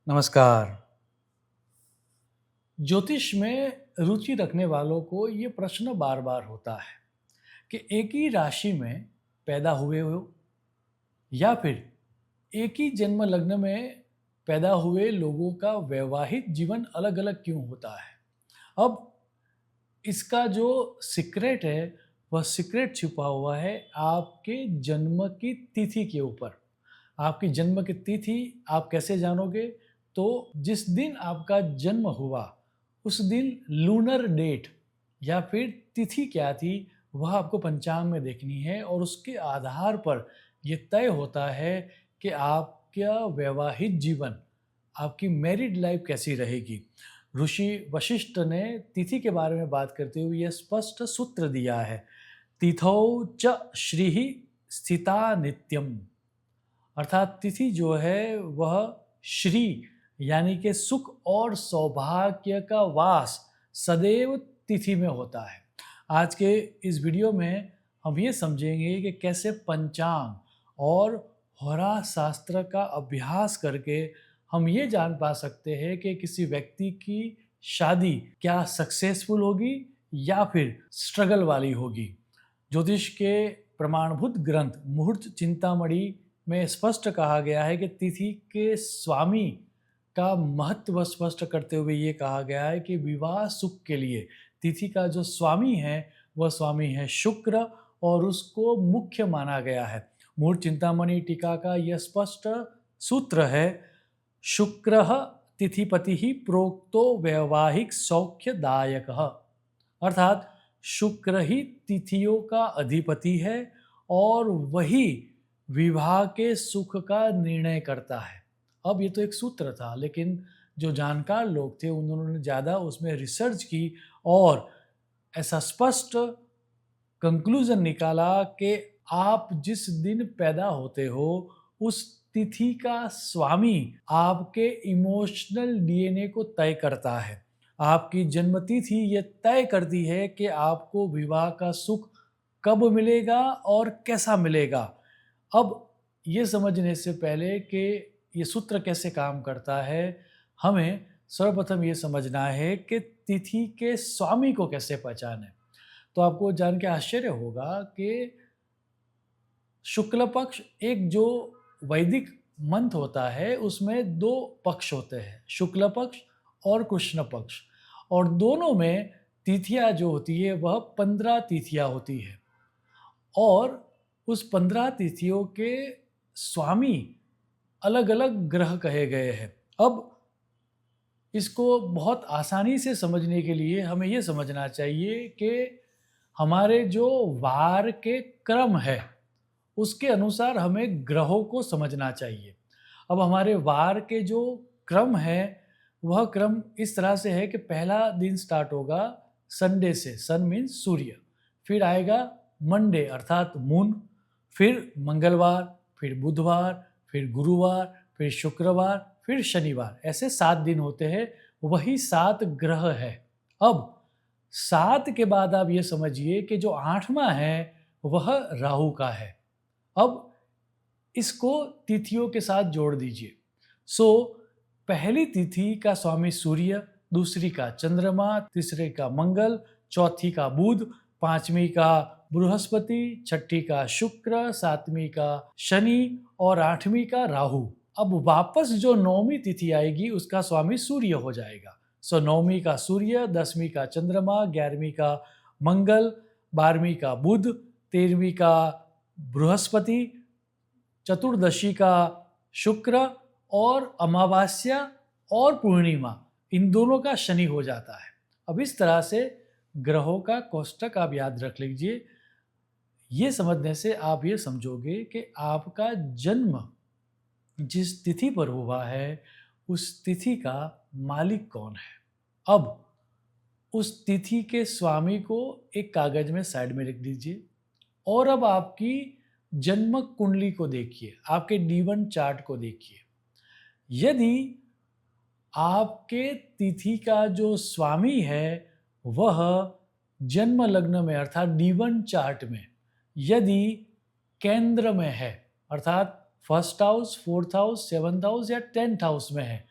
नमस्कार। ज्योतिष में रुचि रखने वालों को ये प्रश्न बार बार होता है कि एक ही राशि में पैदा हुए हो या फिर एक ही जन्म लग्न में पैदा हुए लोगों का वैवाहिक जीवन अलग अलग क्यों होता है। अब इसका जो सीक्रेट है वह सीक्रेट छुपा हुआ है आपके जन्म की तिथि के ऊपर। आपकी जन्म की तिथि आप कैसे जानोगे? तो जिस दिन आपका जन्म हुआ उस दिन लूनर डेट या फिर तिथि क्या थी वह आपको पंचांग में देखनी है और उसके आधार पर यह तय होता है कि आपका वैवाहिक जीवन, आपकी मैरिड लाइफ कैसी रहेगी। ऋषि वशिष्ठ ने तिथि के बारे में बात करते हुए यह स्पष्ट सूत्र दिया है, तिथौ च श्रीः स्थिता नित्यम। अर्थात तिथि जो है वह श्री यानी कि सुख और सौभाग्य का वास सदैव तिथि में होता है। आज के इस वीडियो में हम ये समझेंगे कि कैसे पंचांग और होरा शास्त्र का अभ्यास करके हम ये जान पा सकते हैं कि किसी व्यक्ति की शादी क्या सक्सेसफुल होगी या फिर स्ट्रगल वाली होगी। ज्योतिष के प्रमाणभूत ग्रंथ मुहूर्त चिंतामणि में स्पष्ट कहा गया है कि तिथि के स्वामी का महत्व स्पष्ट करते हुए ये कहा गया है कि विवाह सुख के लिए तिथि का जो स्वामी है वह स्वामी है शुक्र और उसको मुख्य माना गया है। मुहूर्त चिंतामणि टीका का यह स्पष्ट सूत्र है, शुक्र तिथिपति ही प्रोक्तो वैवाहिक सौख्यदायक। अर्थात शुक्र ही तिथियों का अधिपति है और वही विवाह के सुख का निर्णय करता है। अब ये तो एक सूत्र था, लेकिन जो जानकार लोग थे उन्होंने ज़्यादा उसमें रिसर्च की और ऐसा स्पष्ट कंक्लूजन निकाला कि आप जिस दिन पैदा होते हो उस तिथि का स्वामी आपके इमोशनल डीएनए को तय करता है। आपकी जन्म तिथि ये तय करती है कि आपको विवाह का सुख कब मिलेगा और कैसा मिलेगा। अब ये समझने से पहले कि ये सूत्र कैसे काम करता है, हमें सर्वप्रथम ये समझना है कि तिथि के स्वामी को कैसे पहचानें। तो आपको जान के आश्चर्य होगा कि शुक्ल पक्ष एक जो वैदिक मंथ होता है उसमें दो पक्ष होते हैं, शुक्ल पक्ष और कृष्ण पक्ष, और दोनों में तिथियां जो होती है वह 15 तिथियां होती है और उस 15 तिथियों के स्वामी अलग अलग ग्रह कहे गए हैं। अब इसको बहुत आसानी से समझने के लिए हमें ये समझना चाहिए कि हमारे जो वार के क्रम है उसके अनुसार हमें ग्रहों को समझना चाहिए। अब हमारे वार के जो क्रम है वह क्रम इस तरह से है कि पहला दिन स्टार्ट होगा संडे से, सन मीन्स सूर्य, फिर आएगा मंडे अर्थात मून, फिर मंगलवार, फिर बुधवार, फिर गुरुवार, फिर शुक्रवार, फिर शनिवार, ऐसे 7 दिन होते हैं। वही 7 ग्रह है। अब 7 के बाद आप ये समझिए कि जो 8वां है वह राहु का है। अब इसको तिथियों के साथ जोड़ दीजिए। सो पहली तिथि का स्वामी सूर्य, दूसरी का चंद्रमा, तीसरे का मंगल, चौथी का बुध, पांचवी का बृहस्पति, छठी का शुक्र, सातवीं का शनि और आठवीं का राहु। अब वापस जो 9वीं तिथि आएगी उसका स्वामी सूर्य हो जाएगा। सो 9वीं का सूर्य, 10वीं का चंद्रमा, 11वीं का मंगल, 12वीं का बुध, 13वीं का बृहस्पति, चतुर्दशी का शुक्र और अमावस्या और पूर्णिमा इन दोनों का शनि हो जाता है। अब इस तरह से ग्रहों का कोष्टक आप याद रख लीजिए। ये समझने से आप ये समझोगे कि आपका जन्म जिस तिथि पर हुआ है उस तिथि का मालिक कौन है। अब उस तिथि के स्वामी को एक कागज में साइड में रख दीजिए और अब आपकी जन्म कुंडली को देखिए, आपके D1 चार्ट को देखिए। यदि आपके तिथि का जो स्वामी है वह जन्म लग्न में अर्थात D1 चार्ट में यदि केंद्र में है, अर्थात first house, fourth house, seventh house या 10th हाउस में है,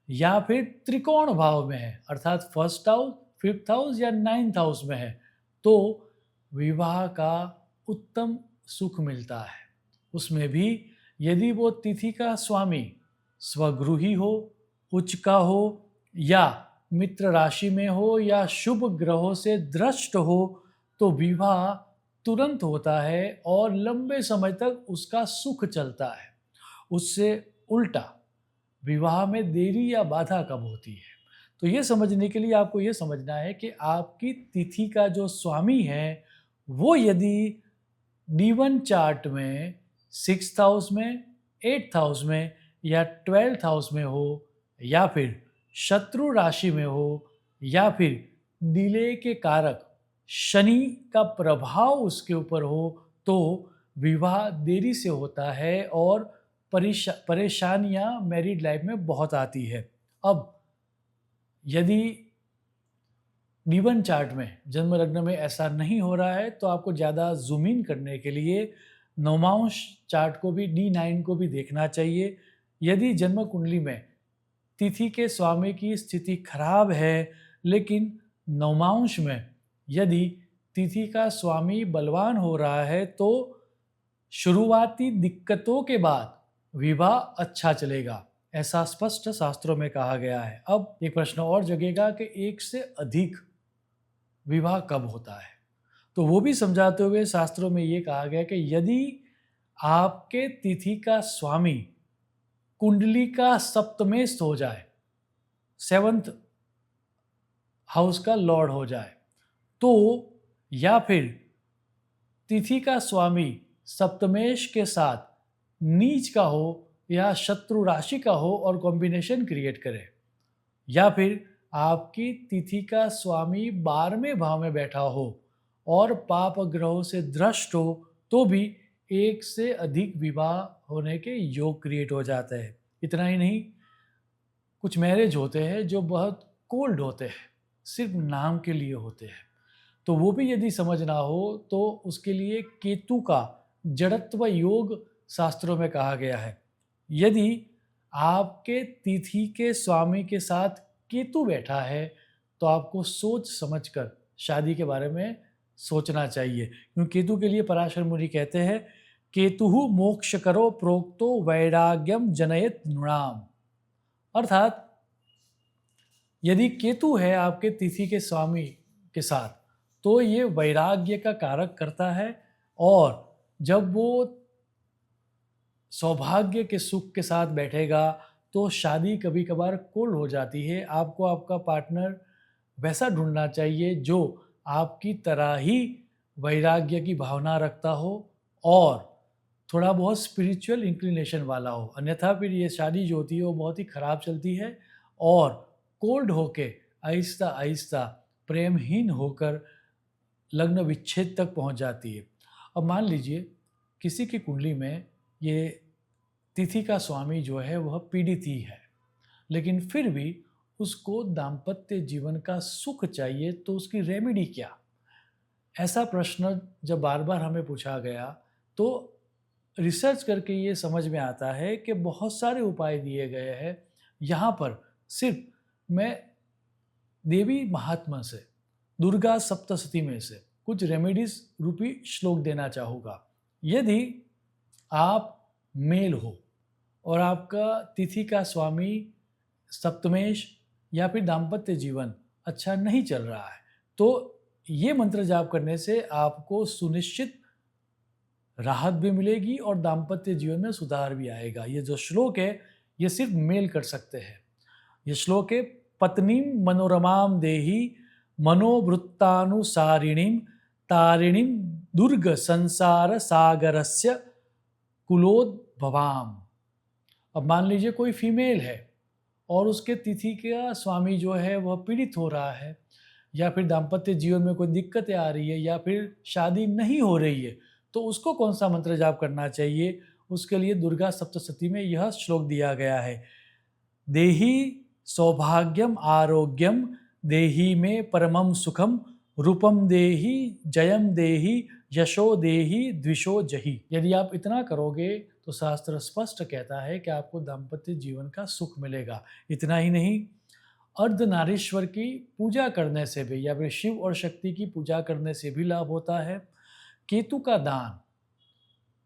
या फिर त्रिकोण भाव में है, अर्थात फर्स्ट हाउस, फिफ्थ हाउस या नाइन्थ हाउस में है, तो विवाह का उत्तम सुख मिलता है। उसमें भी यदि वो तिथि का स्वामी स्वगृही हो, उच्च का हो, या मित्र राशि में हो, या शुभ ग्रहों से दृष्ट हो, तो विवाह तुरंत होता है और लंबे समय तक उसका सुख चलता है। उससे उल्टा विवाह में देरी या बाधा कब होती है, तो ये समझने के लिए आपको ये समझना है कि आपकी तिथि का जो स्वामी है वो यदि D1 चार्ट में 6th हाउस में, 8th हाउस में या 12th हाउस में हो, या फिर शत्रु राशि में हो, या फिर डिले के कारक शनि का प्रभाव उसके ऊपर हो, तो विवाह देरी से होता है और परेशानियां मैरिड लाइफ में बहुत आती है। अब यदि D1 चार्ट में जन्म लग्न में ऐसा नहीं हो रहा है तो आपको ज़्यादा जूम इन करने के लिए नवमांश चार्ट को भी, D9 को भी देखना चाहिए। यदि जन्म कुंडली में तिथि के स्वामी की स्थिति खराब है लेकिन नवमांश में यदि तिथि का स्वामी बलवान हो रहा है तो शुरुआती दिक्कतों के बाद विवाह अच्छा चलेगा, ऐसा स्पष्ट शास्त्रों में कहा गया है। अब एक प्रश्न और जगेगा कि एक से अधिक विवाह कब होता है, तो वो भी समझाते हुए शास्त्रों में ये कहा गया कि यदि आपके तिथि का स्वामी कुंडली का सप्तमेश हो जाए, 7th हाउस का लॉर्ड हो जाए, तो या फिर तिथि का स्वामी सप्तमेश के साथ नीच का हो या शत्रु राशि का हो और कॉम्बिनेशन क्रिएट करे, या फिर आपकी तिथि का स्वामी 12वें भाव में बैठा हो और पाप ग्रहों से दृष्ट हो, तो भी एक से अधिक विवाह होने के योग क्रिएट हो जाते हैं। इतना ही नहीं, कुछ मैरिज होते हैं जो बहुत कोल्ड होते हैं, सिर्फ नाम के लिए होते हैं, तो वो भी यदि समझना हो तो उसके लिए केतु का जड़त्व योग शास्त्रों में कहा गया है। यदि आपके तिथि के स्वामी के साथ केतु बैठा है तो आपको सोच समझकर शादी के बारे में सोचना चाहिए, क्योंकि केतु के लिए पराशर मुनि कहते हैं केतुहु मोक्ष करो प्रोक्तो वैराग्यम जनयत नृणाम, अर्थात यदि केतु है आपके तिथि के स्वामी के साथ तो ये वैराग्य का कारक करता है, और जब वो सौभाग्य के सुख के साथ बैठेगा तो शादी कभी कभार कोल्ड हो जाती है। आपको आपका पार्टनर वैसा ढूंढना चाहिए जो आपकी तरह ही वैराग्य की भावना रखता हो और थोड़ा बहुत स्पिरिचुअल इंक्लिनेशन वाला हो, अन्यथा फिर ये शादी जो होती है वो बहुत ही ख़राब चलती है और कोल्ड होके आहिस्ता आहिस्ता प्रेमहीन होकर लग्न विच्छेद तक पहुंच जाती है। अब मान लीजिए किसी की कुंडली में ये तिथि का स्वामी जो है वह पीड़ित ही है, लेकिन फिर भी उसको दाम्पत्य जीवन का सुख चाहिए, तो उसकी रेमेडी क्या? ऐसा प्रश्न जब बार बार हमें पूछा गया तो रिसर्च करके ये समझ में आता है कि बहुत सारे उपाय दिए गए हैं। यहाँ पर सिर्फ मैं देवी महात्मा से, दुर्गा सप्तशती में से कुछ रेमेडीज रूपी श्लोक देना चाहूँगा। यदि आप मेल हो और आपका तिथि का स्वामी सप्तमेश या फिर दाम्पत्य जीवन अच्छा नहीं चल रहा है, तो ये मंत्र जाप करने से आपको सुनिश्चित राहत भी मिलेगी और दाम्पत्य जीवन में सुधार भी आएगा। ये जो श्लोक है ये सिर्फ मेल कर सकते हैं। ये श्लोक है पत्नीम मनोरमाम देही मनोवृत्तानुसारिणीम तारिणीम दुर्ग संसार सागरस्य कुलोद्भवाम। अब मान लीजिए कोई फीमेल है और उसके तिथि का स्वामी जो है वह पीड़ित हो रहा है, या फिर दाम्पत्य जीवन में कोई दिक्कतें आ रही है, या फिर शादी नहीं हो रही है, तो उसको कौन सा मंत्र जाप करना चाहिए? उसके लिए दुर्गा सप्तशती में यह श्लोक दिया गया है, देही सौभाग्यम आरोग्यम देही में परमम सुखम रूपम देही जयम देही यशो देही द्विषो जही। यदि आप इतना करोगे तो शास्त्र स्पष्ट कहता है कि आपको दाम्पत्य जीवन का सुख मिलेगा। इतना ही नहीं, अर्धनारीश्वर की पूजा करने से भी या फिर शिव और शक्ति की पूजा करने से भी लाभ होता है। केतु का दान,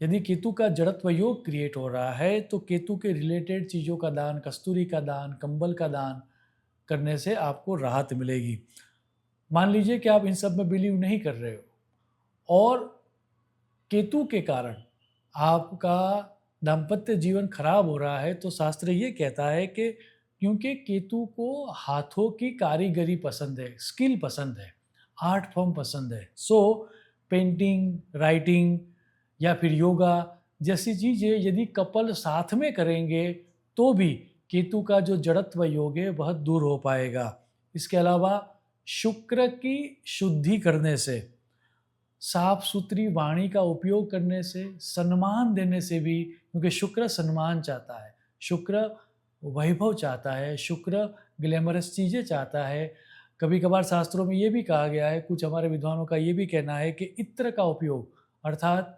यदि केतु का जड़त्व योग क्रिएट हो रहा है तो केतु के रिलेटेड चीज़ों का दान, कस्तूरी का दान, कंबल का दान करने से आपको राहत मिलेगी। मान लीजिए कि आप इन सब में बिलीव नहीं कर रहे हो और केतु के कारण आपका दाम्पत्य जीवन खराब हो रहा है, तो शास्त्र ये कहता है कि क्योंकि केतु को हाथों की कारीगरी पसंद है, स्किल पसंद है, आर्ट फॉर्म पसंद है, सो पेंटिंग, राइटिंग या फिर योगा जैसी चीज़ें यदि कपल साथ में करेंगे तो भी केतु का जो जड़त्व योग है वह दूर हो पाएगा। इसके अलावा शुक्र की शुद्धि करने से, साफ सुथरी वाणी का उपयोग करने से, सम्मान देने से भी, क्योंकि शुक्र सम्मान चाहता है, शुक्र वैभव चाहता है, शुक्र ग्लैमरस चीज़ें चाहता है। कभी कभार शास्त्रों में ये भी कहा गया है, कुछ हमारे विद्वानों का ये भी कहना है कि इत्र का उपयोग अर्थात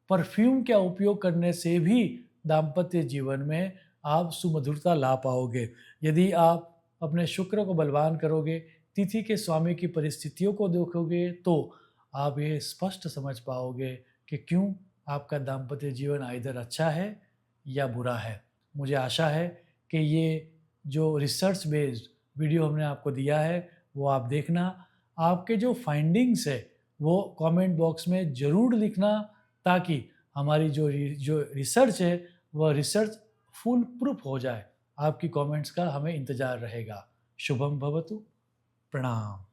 परफ्यूम का उपयोग करने से भी दाम्पत्य जीवन में आप सुमधुरता ला पाओगे। यदि आप अपने शुक्र को बलवान करोगे, तिथि के स्वामी की परिस्थितियों को देखोगे तो आप ये स्पष्ट समझ पाओगे कि क्यों आपका दाम्पत्य जीवन आइदर अच्छा है या बुरा है। मुझे आशा है कि ये जो रिसर्च बेस्ड वीडियो हमने आपको दिया है वो आप देखना। आपके जो फाइंडिंग्स है वो कमेंट बॉक्स में ज़रूर लिखना, ताकि हमारी जो रिसर्च है वह रिसर्च फुल प्रूफ हो जाए। आपकी कमेंट्स का हमें इंतज़ार रहेगा। शुभम भवतु। प्रणाम।